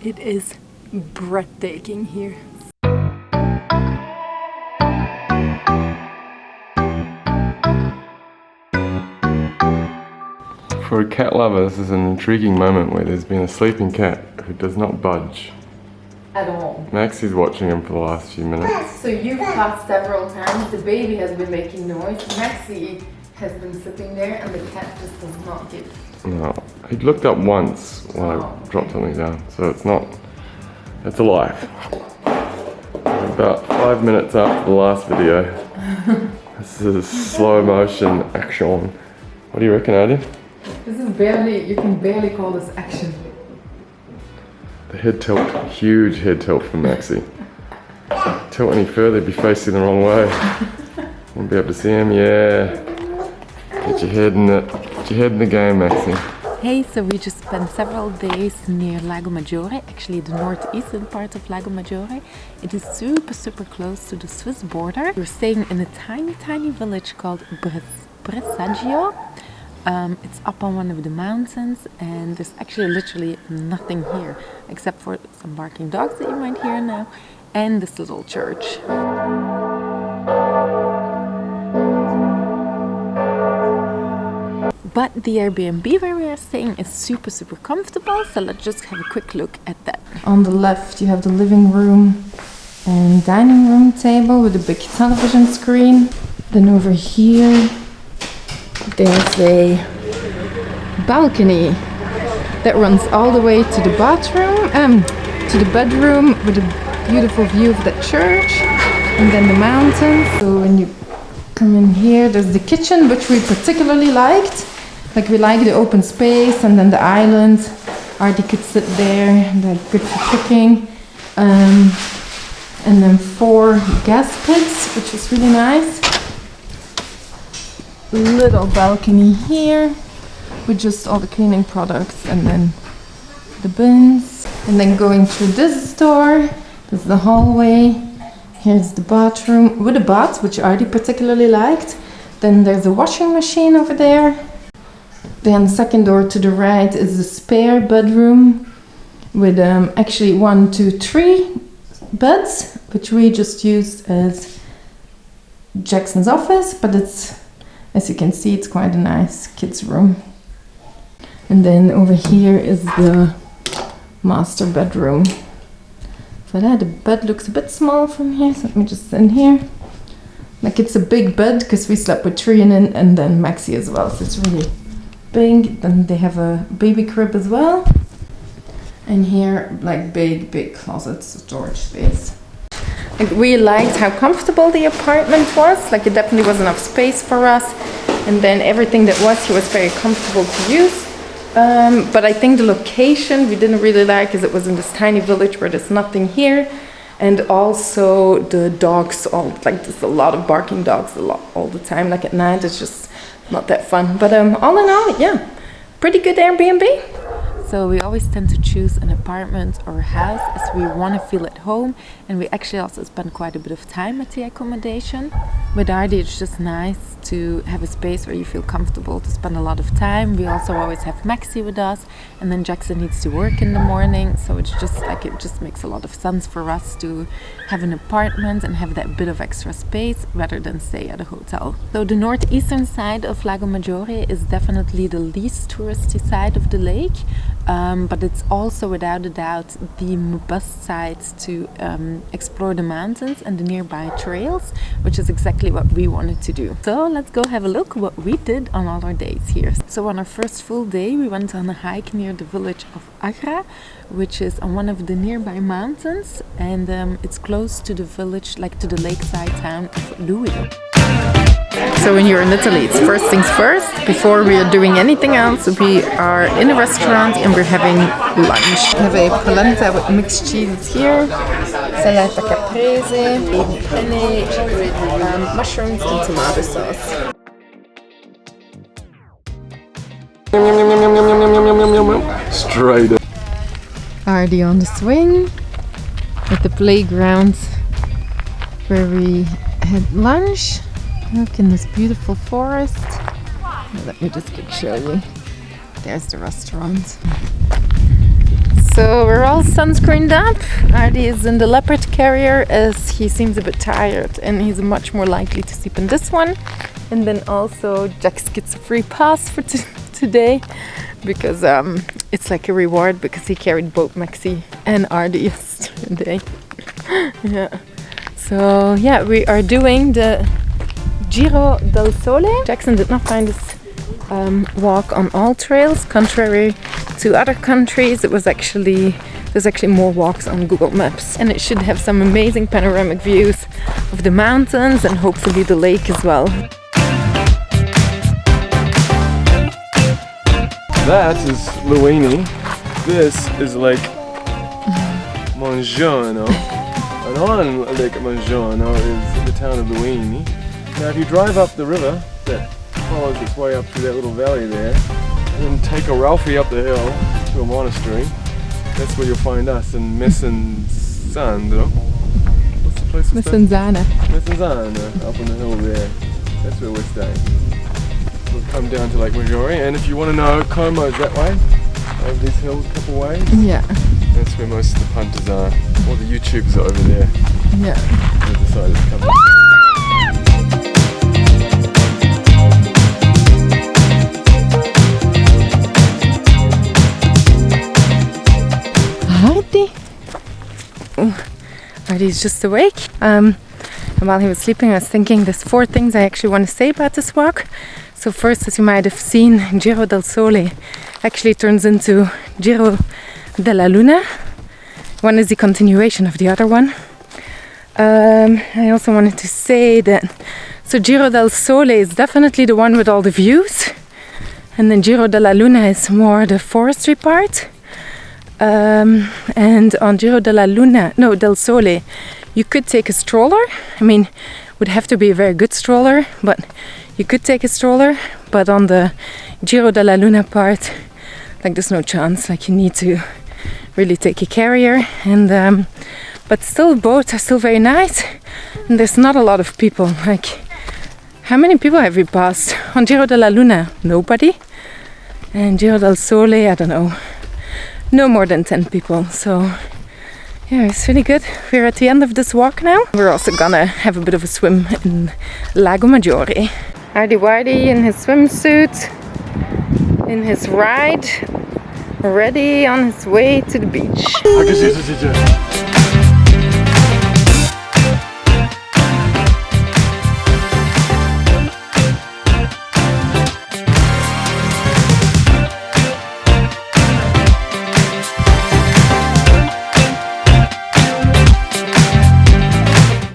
It is breathtaking here. For a cat lover, this is an intriguing moment where there's been a sleeping cat who does not budge. At all. Maxie's watching him for the last few minutes. So you've passed several times, the baby has been making noise, Maxie has been sitting there and the cat just does not give. No, he looked up once when I dropped something down, so it's alive. About 5 minutes after the last video. This is slow motion action. What do you reckon, Ardie? This is you can barely call this action. The head tilt, huge head tilt from Maxie. Tilt any further, be facing the wrong way. Won't be able to see him, yeah. Get your head in the game, Maxie. Hey, so we just spent several days near Lago Maggiore, actually the northeastern part of Lago Maggiore. It is super close to the Swiss border. We're staying in a tiny village called Bresagio. It's up on one of the mountains and there's actually literally nothing here except for some barking dogs that you might hear now and this little church. But the Airbnb where we are staying is super comfortable, so let's just have a quick look at that. On the left you have the living room and dining room table with a big television screen. Then over here there's a balcony that runs all the way to the bathroom, to the bedroom with a beautiful view of the church and then the mountains. So when you come in here, there's the kitchen, which we particularly liked. Like we like the open space and then the island. Ardie could sit there, they're good for cooking. And then 4 gas pits, which is really nice. Little balcony here with just all the cleaning products and then the bins. And then going through this door, there's the hallway. Here's the bathroom with a bath, which Ardie particularly liked. Then there's a washing machine over there. Then second door to the right is the spare bedroom with actually 1, 2, 3 beds, which we just used as Jackson's office, but it's, as you can see, it's quite a nice kids' room. And then over here is the master bedroom. So that the bed looks a bit small from here, so let me just sit in here. Like it's a big bed because we slept with 3 in it and then Maxie as well, so it's really big. Then they have a baby crib as well. And here, like big closets, storage space. Like we liked how comfortable the apartment was. Like it definitely was enough space for us. And then everything that was here was very comfortable to use. But I think the location we didn't really like because it was in this tiny village where there's nothing here. And also the dogs, there's a lot of barking dogs all the time. Like at night, it's just not that fun. But all in all, yeah, pretty good Airbnb. So we always tend to choose an apartment or a house as we want to feel at home, and we actually also spend quite a bit of time at the accommodation. With Ardie, it's just nice to have a space where you feel comfortable to spend a lot of time. We also always have Maxie with us, and then Jackson needs to work in the morning, so it's just like it just makes a lot of sense for us to have an apartment and have that bit of extra space rather than stay at a hotel. So the northeastern side of Lago Maggiore is definitely the least touristy side of the lake. But it's also without a doubt the best side to explore the mountains and the nearby trails, which is exactly what we wanted to do. So let's go have a look what we did on all our days here. So on our first full day we went on a hike near the village of Ardie, which is on one of the nearby mountains, and it's close to the village, like to the lakeside town of Louis. So when you're in Italy, it's first things first. Before we are doing anything else, we are in a restaurant and we're having lunch. We have a polenta with mixed cheeses here, salata caprese, baby penne with mushrooms and tomato sauce. Straight up. Ardie on the swing at the playground where we had lunch. Look in this beautiful forest. Let me just show you. There's the restaurant. So we're all sunscreened up. Ardie is in the leopard carrier as he seems a bit tired and he's much more likely to sleep in this one. And then also Jax gets a free pass for today because it's like a reward because he carried both Maxi and Ardie yesterday. Yeah. So yeah, we are doing the Giro del Sole. Jackson did not find this walk on all trails, contrary to other countries. There's actually more walks on Google Maps, and it should have some amazing panoramic views of the mountains and hopefully the lake as well. That is Luini. This is Lake Mongiorno. And on Lake Mongiorno is the town of Luini. Now if you drive up the river that follows its way up to that little valley there, and then take a Ralphie up the hill to a monastery, that's where you'll find us in Messenzano. What's the place we're staying? Messenzano, up on the hill there. That's where we're staying. We'll come down to Lake Maggiore, and if you want to know, Como's that way, over these hills a couple ways. Yeah. That's where most of the punters are, or the YouTubers are over there. Yeah. They decided to come. Ardie. Ardie's just awake. And while he was sleeping, I was thinking there's 4 things I actually want to say about this walk. So first, as you might have seen, Giro del Sole actually turns into Giro della Luna. One is the continuation of the other one. I also wanted to say that Giro del Sole is definitely the one with all the views, and then Giro della Luna is more the forestry part. And on Giro del Sole, you could take a stroller. I mean, it would have to be a very good stroller, but you could take a stroller. But on the Giro della Luna part, like there's no chance. Like you need to really take a carrier, and but still both are still very nice. And there's not a lot of people. Like, how many people have we passed on Giro della Luna? Nobody. And Giro del Sole, I don't know. No more than 10 people, so yeah, it's really good. We're at the end of this walk now. We're also gonna have a bit of a swim in Lago Maggiore. Ardie in his swimsuit, in his ride, ready on his way to the beach.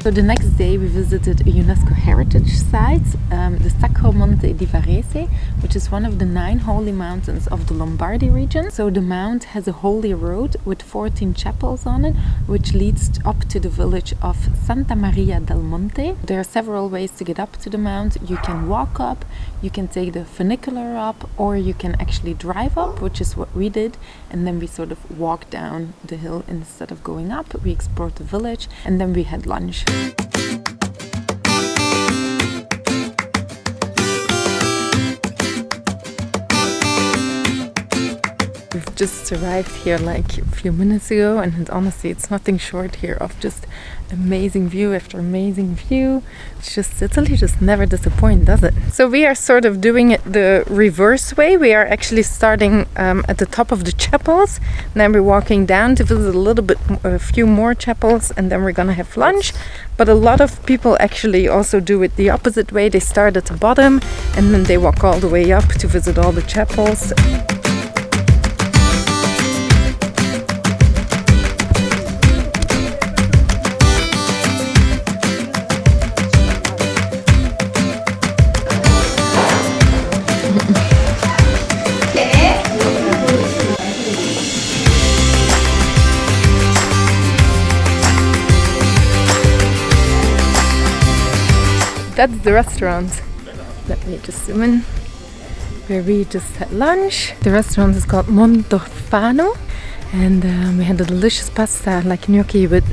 So the next day we visited a UNESCO heritage site, the Sacro Monte di Varese, which is one of the 9 holy mountains of the Lombardy region. So the mount has a holy road with 14 chapels on it, which leads up to the village of Santa Maria del Monte. There are several ways to get up to the mount. You can walk up, you can take the funicular up, or you can actually drive up, which is what we did. And then we sort of walked down the hill instead of going up. We explored the village, and then we had lunch. We've just arrived here like a few minutes ago, and honestly it's nothing short here of just amazing view after amazing view. It's just, Italy just never disappoints, does it? So we are sort of doing it the reverse way. We are actually starting at the top of the chapels, and then we're walking down to visit a few more chapels, and then we're gonna have lunch. But a lot of people actually also do it the opposite way. They start at the bottom and then they walk all the way up to visit all the chapels. That's the restaurant. Let me just zoom in. Where we just had lunch. The restaurant is called Monte, and we had a delicious pasta, like gnocchi with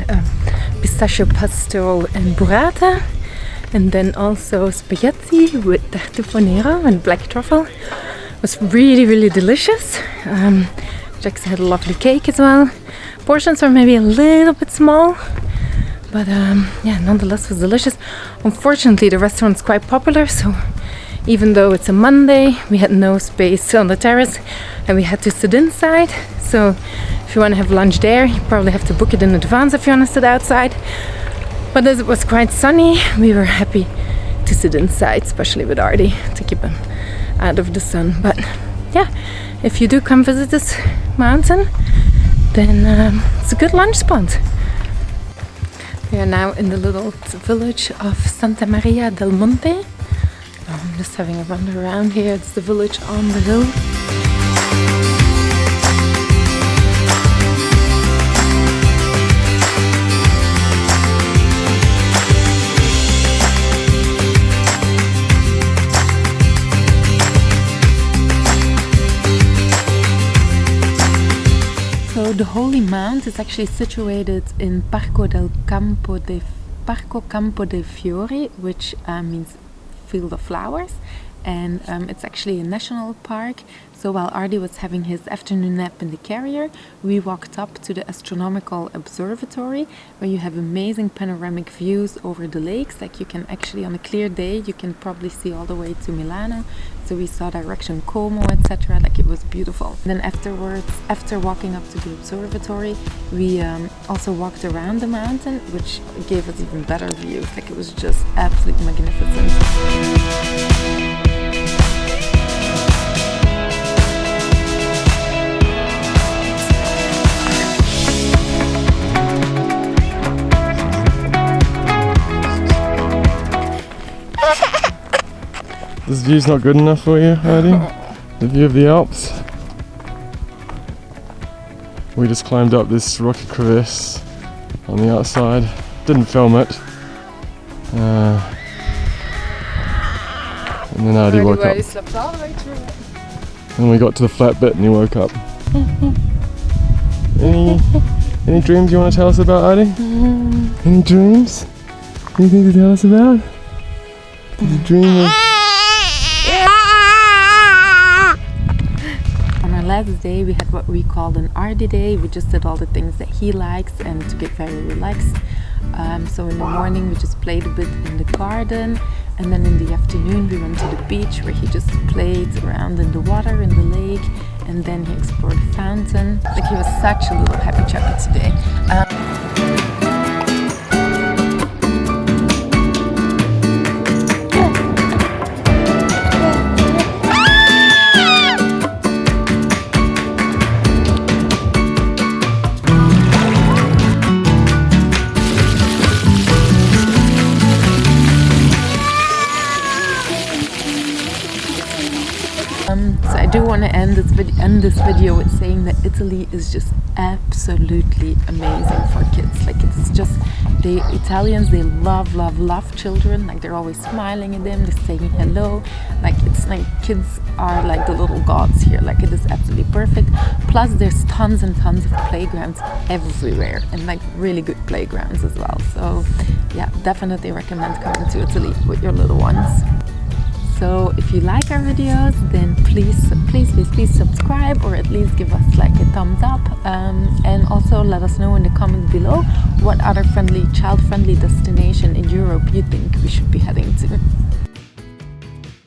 pistachio pesto and burrata, and then also spaghetti with tartufo nero and black truffle. It was really, really delicious. Jax had a lovely cake as well. Portions are maybe a little bit small, but yeah, nonetheless was delicious. Unfortunately, the restaurant's quite popular, so even though it's a Monday, we had no space on the terrace and we had to sit inside. So if you want to have lunch there, you probably have to book it in advance if you want to sit outside. But as it was quite sunny, we were happy to sit inside, especially with Ardie, to keep him out of the sun. But yeah, if you do come visit this mountain, then it's a good lunch spot. We are now in the little village of Santa Maria del Monte. I'm just having a wander around here. It's the village on the hill. So the Holy Mount is actually situated in Parco Campo dei Fiori, which means Field of Flowers, and it's actually a national park. So while Ardie was having his afternoon nap in the carrier, we walked up to the astronomical observatory, where you have amazing panoramic views over the lakes. Like you can actually, on a clear day, you can probably see all the way to Milano. So we saw direction Como, etc. Like it was beautiful. Then afterwards, after walking up to the observatory, we also walked around the mountain, which gave us even better views. Like it was just absolutely magnificent. This view's not good enough for you, Ardie? The view of the Alps? We just climbed up this rocky crevice on the outside. Didn't film it. And then Ardie woke up. Slept all the way through it. And we got to the flat bit and he woke up. Any dreams you want to tell us about, Ardie? Any dreams? Anything to tell us about? Did you dream of... Last day we had what we called an Ardie day. We just did all the things that he likes and to get very relaxed. So in the morning we just played a bit in the garden, and then in the afternoon we went to the beach where he just played around in the water in the lake, and then he explored the fountain. Like he was such a little happy chappy today. So I do want to end this video with saying that Italy is just absolutely amazing for kids. Like it's just, the Italians, they love children. Like they're always smiling at them, they're saying hello. Like it's like kids are like the little gods here. Like it is absolutely perfect. Plus there's tons and tons of playgrounds everywhere, and like really good playgrounds as well. So yeah, definitely recommend coming to Italy with your little ones. So if you like our videos, then please subscribe, or at least give us like a thumbs up, and also let us know in the comments below what other child-friendly destination in Europe you think we should be heading to.